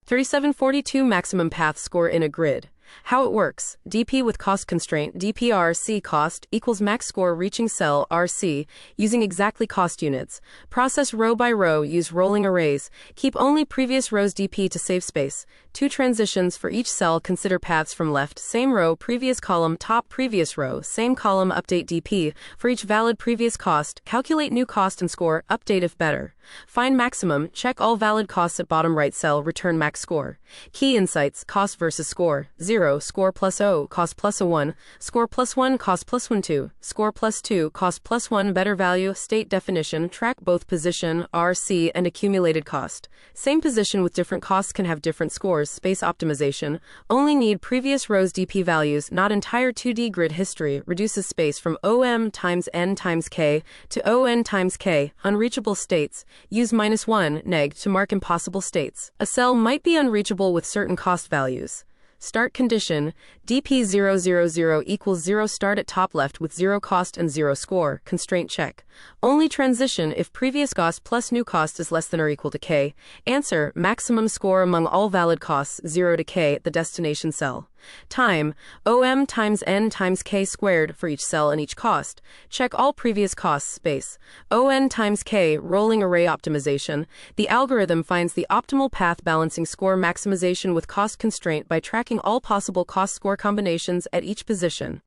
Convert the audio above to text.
3742 Maximum path score in a grid. How it works. DP with cost constraint, DPRC cost equals max score reaching cell RC, using exactly cost units. Process row by row, use rolling arrays. Keep only previous rows DP to save space. 2 transitions for each cell, consider paths from left, same row, previous column, top, previous row, same column, update DP. For each valid previous cost, calculate new cost and score, update if better. Find maximum, check all valid costs at bottom right cell, return max score. Key insights, cost versus score. 0, score plus 0, cost plus a 1, score plus 1, cost plus 1 2, score plus 2, cost plus 1, better value, state definition, track both position, RC, and accumulated cost. Same position with different costs can have different scores, space optimization, only need previous rows DP values, not entire 2D grid history, reduces space from OM times N times K to ON times K, unreachable states, use -1, neg to mark impossible states. A cell might be unreachable with certain cost values. Start condition, DP000 equals 0, start at top left with 0 cost and 0 score, constraint check. Only transition if previous cost plus new cost is less than or equal to K. Answer, maximum score among all valid costs, 0 to K at the destination cell. Time, OM times N times K squared for each cell and each cost. Check all previous costs, space. ON times K, rolling array optimization. The algorithm finds the optimal path balancing score maximization with cost constraint by tracking all possible cost-score combinations at each position.